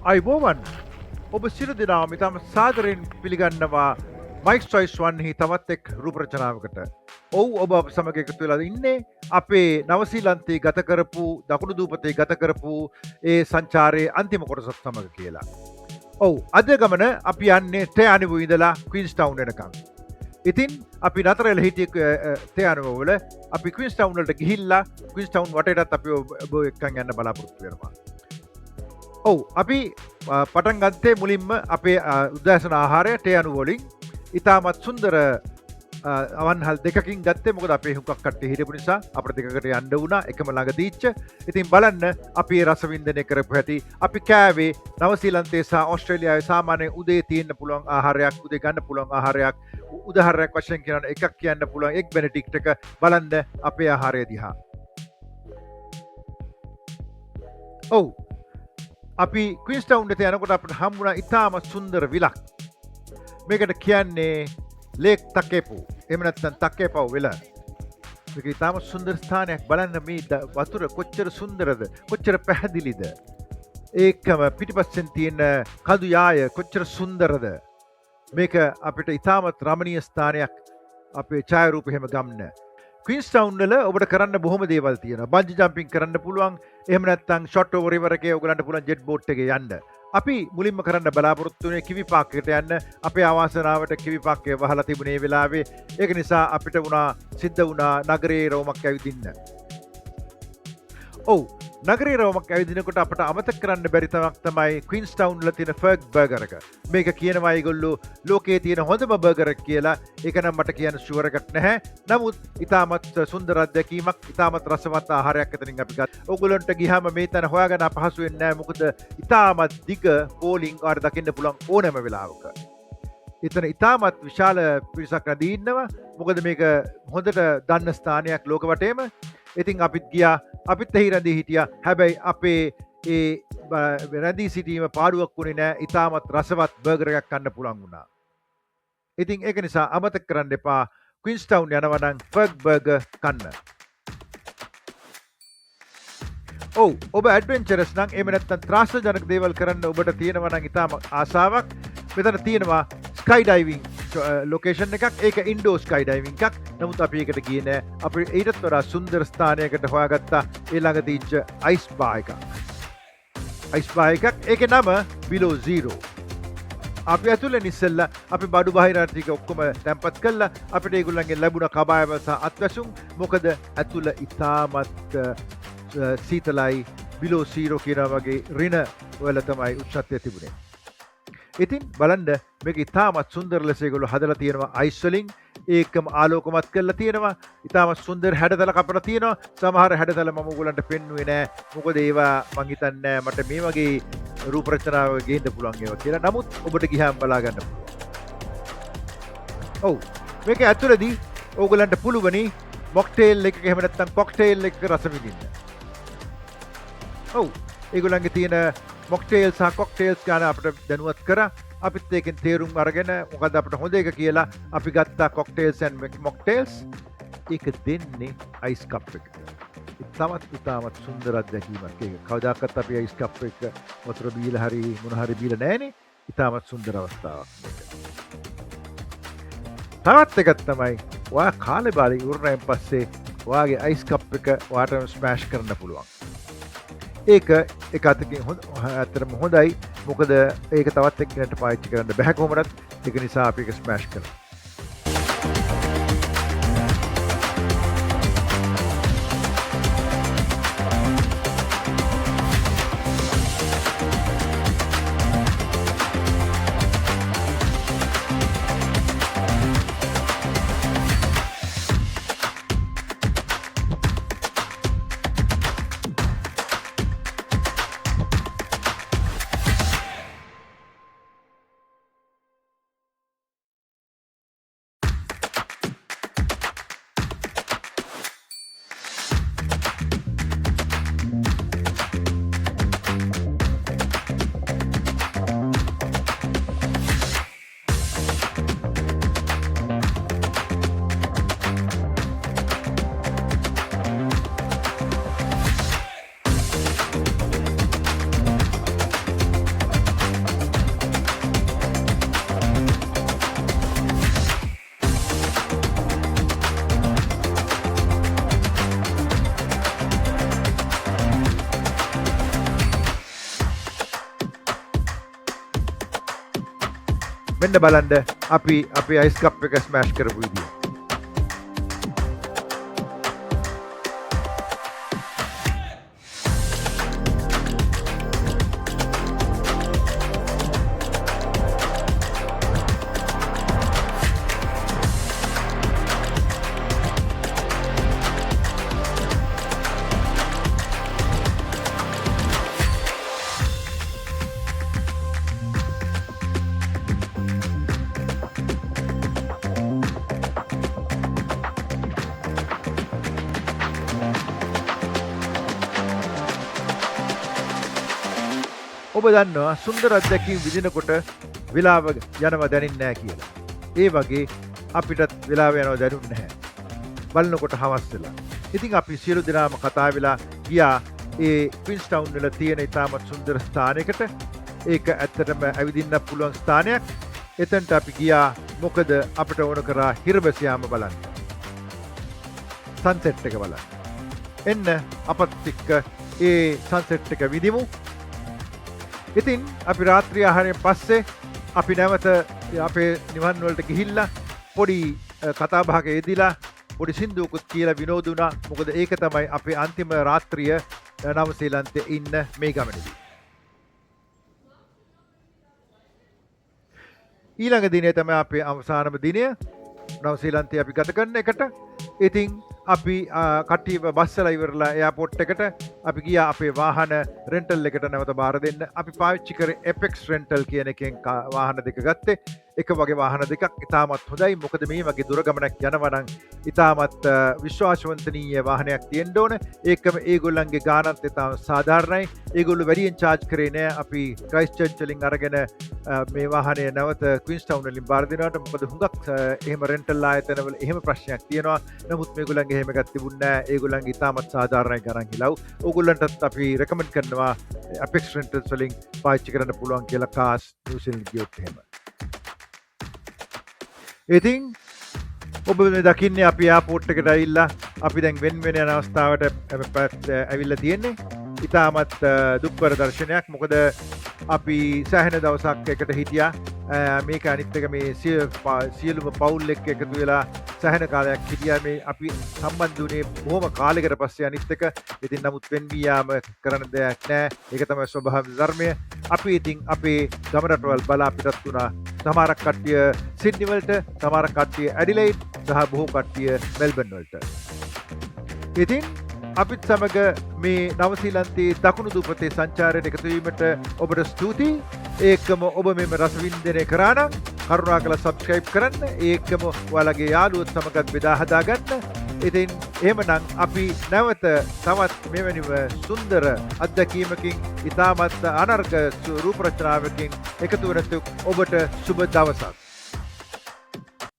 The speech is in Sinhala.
අයිබෝවන් ඔබ සිරු දෙනාම ඉතාම සාදරයෙන් පිළිගන්නවා මයික්ස් චොයිස් වන්හි තවත් එක් රූප රචනාවකට. ඔව් ඔබ අප සමග එකතු වෙලා ඉන්නේ අපේ නවසීලන්තයේ ගත කරපු දකුණු දූපතේ ගත කරපු ඒ සංචාරයේ අන්තිම කොටසත් සමග කියලා. ඔව් අද ගමන අපි යන්නේ ටයානිවු ඉඳලා ක්වීන්ස්ටවුන් වෙනකම්. ඉතින් අපි නතර වෙලා හිටිය ටයානිවු වල අපි ක්වීන්ස්ටවුන් වලට ගිහිල්ලා ක්වීන්ස්ටවුන් වටේටත් අපි ඔබ එක්කන් යන්න බලාපොරොත්තු වෙනවා. ඔව් අපි පටන් ගත්තේ මුලින්ම අපේ උදෑසන ආහාරය ටයානිවු වලින් ඉතාමත් සුන්දර අවන්හල් දෙකකින් ගත්තේ මොකද අපේ හුඟක් කට්ටිය හිටපු නිසා අපිට දෙකකට යන්න වුණා එකම ළඟ දීච්ච. ඉතින් බලන්න අපි රස වින්දනය කරපු හැටි. අපි කෑවේ නවසීලන්තයේ සහ ඕස්ට්‍රේලියාවේ සාමාන්‍ය උදේ තියෙන්න පුළුවන් ආහාරයක්, උදේ ගන්න පුළුවන් ආහාරයක්. උදාහරණයක් වශයෙන් කියනවා එකක් කියන්න පුළුවන් එග් බෙනඩික්ට් එක. බලන්න අපේ ආහාරය දිහා. ඔව් අපි ක්වීන්ස්ටවුන් එකට යනකොට අපිට හම්බුණා ඉතාම සුන්දර විලක්. මේකට කියන්නේ ලේක් තකේපු. එහෙම නැත්නම් තකේපව් වෙල. මේක ඉතාම සුන්දර ස්ථානයක්. බලන්න මේ වතුර කොච්චර සුන්දරද, කොච්චර පැහැදිලිද. ඒකම පිටිපස්සෙන් තියෙන කඳු යාය කොච්චර සුන්දරද. මේක අපිට ඉතාමත් රමණීය ස්ථානයක්. අපේ ඡායාරූප එහෙම ගමන. ක්වීන්ස්ටවුන් වල ඔබට කරන්න බොහොම දේවල් තියෙනවා. බන්ජි ජම්පින් කරන්න පුළුවන්. එහෙම නැත්නම් ෂොට් ඕවර් රිවර් එකේ ඔයගලන්ට පුළුවන් ජෙට් බෝට් එකේ යන්න. අපි මුලින්ම කරන්න බලාපොරොත්තු වෙන්නේ කිවි පාක් එකට යන්න. අපේ අවාසනාවට කිවි පාක් එක වහලා තිබුණේ වෙලාවේ. ඒක නිසා අපිට සිද්ධ වුණා නගරයේ රෝමක් ඇවිදින්න. ඔව් නගරයේ රෝමක් ඇවිදිනකොට අපට අමතක කරන්න බැරි තමක් තමයි ක්වීන්ස්ටවුන් වල තියෙන ෆර්ග් බර්ගර් එක. මේක කියනවා ඒගොල්ලෝ ලෝකයේ තියෙන හොඳම බර්ගර් එක කියලා. ඒක නම් මට කියන්න ෂුවර් එකක් නැහැ. නමුත් ඉතාමත් සුන්දර අත්දැකීමක්, ඉතාමත් රසවත් ආහාරයක් එතනින් අපි ගත්තා. ඕගොල්ලන්ට ගියාම මේ තැන හොයාගන්න අපහසු වෙන්නේ නැහැ. මොකද ඉතාමත් දිග පෝලිං ආර දකින්න පුළුවන් ඕනෑම වෙලාවක. එතන ඉතාමත් විශාල පිරිසක් රැඳී ඉන්නවා. මොකද මේක හොඳට දන්න ස්ථානයක් ලෝක වටේම. ඉතින් අපිත් ගියා. අපිත් එහි රැඳී හිටියා. හැබැයි අපේ ඒ රැඳී සිටීම පාඩුවක් වුණේ නැහැ. ඉතාමත් රසවත් බර්ගර් එකක් කන්න පුළුවන් වුණා. ඉතින් ඒක නිසා අමතක කරන්න එපා ක්වීන්ස්ටවුන් යනවා නම් ෆර්ග් බර්ගර් කන්න. ඔව් ඔබ ඇඩ්වෙන්චරස් නම් එහෙම නැත්නම් ත්‍රාසජනක දේවල් කරන්න ඔබට තියෙනවා නම් ඉතාම ආසාවක්. මෙතන තියෙනවා ස්කයි ඩයිවිං ලොකේෂන් එකක්. ඒක ඉන්ඩෝ ස්කයි ඩයිවිං එකක්. නමුත් අපි ඒකට ගියේ නෑ. අපි ඊටත් වඩා සුන්දර ස්ථානයකට හොයාගත්තා ඒ ළඟ තියෙච්ච අයිස් බා එකක්. අයිස් බා එකක්. ඒකේ නම බිලෝ සීරෝ. අපි ඇතුළේ ඉස්සෙල්ලා අපි බඩු බාහිර ටික ඔක්කොම තැම්පත් කළා. අපිට ඒගොල්ලන්ගෙන් ලැබුණ කබායම සහ අත්වැසුම්. මොකද ඇතුළ ඉතාමත් සීතලයි. බිලෝ සීරෝ කියන වගේ රින වල තමයි උෂ්ණත්වය තිබුණේ. ඉතින් බලන්න මේක ඉතාමත් සුන්දර ලෙස ඒගොල්ලෝ හදලා තියෙනවා අයිස් වලින්. ඒකම ආලෝකමත් කරලා තියෙනවා. ඉතාමත් සුන්දර හැඩතල කපලා තියෙනවා. සමහර හැඩතල මම ඔයගොල්ලන්ට පෙන්නුවේ නෑ. මොකද ඒවා මං හිතන්නේ මට මේ වගේ රූප රචනාව ගේන්න පුළුවන් ඒවා කියලා. නමුත් ඔබට ගියාම බලා ගන්න පුළුවන්. ඔව් මේක ඇතුළේදී ඕගොල්ලන්ට පුළුවනි මොක්ටේල් එකක එහෙම නැත්නම් කොක්ටේල් එකක රස විඳින්න. ඔව් ඒගොල්ලන්ගේ තියෙන මොක්ටේල් සහ කොක්ටේල්ස් ගන්න අපිට දැනුවත් කරා. අපිත් ඒකෙන් තේරුම් අරගෙන මොකද අපිට හොඳ එක කියලා අපි ගත්තා කොක්ටේල්ස් and මොක්ටේල්ස්. ඒක දෙන්නේ අයිස් කප් එක. ඉතාමත් සුන්දර අත්දැකීමක් ඒක. කවදාකවත් අපි අයිස් කප් එක වතුර බීලා හරි මොන හරි බීලා නැහනේ. ඉතාමත් සුන්දර අවස්ථාවක් මේක. තවත් එකක් තමයි ඔයා කාලේ බාලේ ඉවරයෙන් පස්සේ ඔයාගේ අයිස් කප් එක ඔයාටම ස්මෑෂ් කරන්න පුළුවන්. ඒක එක අතකින් ඇත්තටම හොඳයි. මොකද ඒක තවත් එක්කෙනෙක්ට පාවිච්චි කරන්න බැහැ කොහොමවත්. ඒක නිසා අපි ඒක ස්මෑෂ් කරනවා. මෙන්න බලන්න අපි අපේ අයිස් කප් එක ස්මෑෂ් කරපු විදිය. ඔබ දන්නවා සුන්දර අත්දැකීම් විඳිනකොට වෙලාව යනවා දැනෙන්නේ නැහැ කියලා. ඒ වගේ අපිටත් වෙලාව යනවා දැනුන්නේ නැහැ. බලනකොට හවස් වෙලා. ඉතින් අපි සියලු දෙනාම කතා වෙලා ගියා ඒ ක්වීන්ස්ටවුන් වල තියෙන ඉතාමත් සුන්දර ස්ථානයකට. ඒක ඇත්තටම ඇවිදින්න පුළුවන් ස්ථානයක්. එතනට අපි ගියා මොකද අපිට ඕන කරා හිරබැස යාම බලන්න. සන්සෙට් එක බලන්න. එන්න අපත් එක්ක ඒ සන්සෙට් එක විදිමු. ඉතින් අපි රාත්‍රී ආහාරයෙන් පස්සේ අපි නැවත අපේ නිවන් වලට ගිහිල්ලා පොඩි කතා බහක යෙදිලා පොඩි සින්දුවකුත් කියලා විනෝද වුණා. මොකද ඒක තමයි අපේ අන්තිම රාත්‍රිය නවසීලන්තේ ඉන්න මේ ගමනේදී. ඊළඟ දිනේ තමයි අපේ අවසානම දිනය නවසීලන්තේ අපි ගත කරන එකට. ඉතින් අපි කට්ටියව බස්සලා ඉවරලා එයාපෝට් එකට අපි ගියා අපේ වාහන රෙන්ටල් එකට නැවත බාර දෙන්න. අපි පාවිච්චි කරේ Apex Rental කියන එකෙන් වාහන දෙක ගත්තේ. එක වගේ වාහන දෙකක් ඉතාමත් හොඳයි. මොකද මේ වගේ දුර ගමනක් යනවා නම් ඉතාමත් විශ්වාසවන්තනීය වාහනයක් තියෙන්න ඕන. ඒකම ඒගොල්ලන්ගේ ගානත් ඉතාම සාධාරණයි. ඒගොල්ලෝ වැඩියෙන් charge කරේ නෑ. අපි ක්‍රයිස්ට්චර්ච් වලින් අරගෙන මේ වාහනය නැවත ක්වීන්ස්ටවුන් වලින් බාර දෙනවට. මොකද හුඟක් එහෙම රෙන්ටල් ආයතනවල එහෙම ප්‍රශ්නයක් තියෙනවා. නමුත් මේගොල්ලන්ගේ එහෙම එකක් තිබුණේ නෑ. ඒගොල්ලන්ගේ ඉතාමත් සාධාරණයි ගණන් හිලව්. ඕගොල්ලන්ටත් අපි රෙකමන්ඩ් කරනවා Apex Rentals වලින් පාවිච්චි කරන්න පුළුවන් කියලා කාස් නිව්සීලන්ත ගියොත් එහෙම. ඉතින් ඔබ මේ දකින්නේ අපි එයාපෝට් එකට ඇවිල්ලා අපි දැන් වෙන වෙන යන අවස්ථාවට ඇවිල්ලා තියෙන්නේ. ඉතාමත් දුක්කර දර්ශනයක්. මොකද අපි සෑහෙන දවසක් එකට හිටියා. මේක අනිත් එක මේ සියලුම පවුල් එක්ක එකතු වෙලා සෑහෙන කාලයක් හිටියා. මේ අපි සම්බන්ධ වුණේ බොහොම කාලයකට පස්සේ අනිත් එක. ඉතින් නමුත් වෙන් වී යාම කරන්න දෙයක් නැහැ. ඒක තමයි ස්වභාවික ධර්මය. අපි ඉතින් අපේ ගම රටවල් බලා පිටත් වුණා. සමහරක් කට්ටිය සිඩ්නි වලට, සමහරක් කට්ටිය ඇඩිලයිඩ් සහ බොහෝ කට්ටිය මෙල්බන් වලට. ඉතින් අපිත් සමග මේ නවසීලන්තයේ දකුණු දූපතේ සංචාරයට එකතු වීමට ඔබට ස්තුතියි. ඒකම ඔබ මෙම රසවින්දනය කරා නම් කරුණාකරලා subscribe කරන්න. ඒකම ඔයාලගේ යාළුවොත් සමගත් බෙදා හදා ගන්න. ඉතින් එහෙමනම් අපි නැවත තවත් මෙවැනිම සුන්දර අත්දැකීමකින් ඉතාමත් අනර්ග රූප රචනාවකින් එකතු වෙනතුක් ඔබට සුබ දවසක්.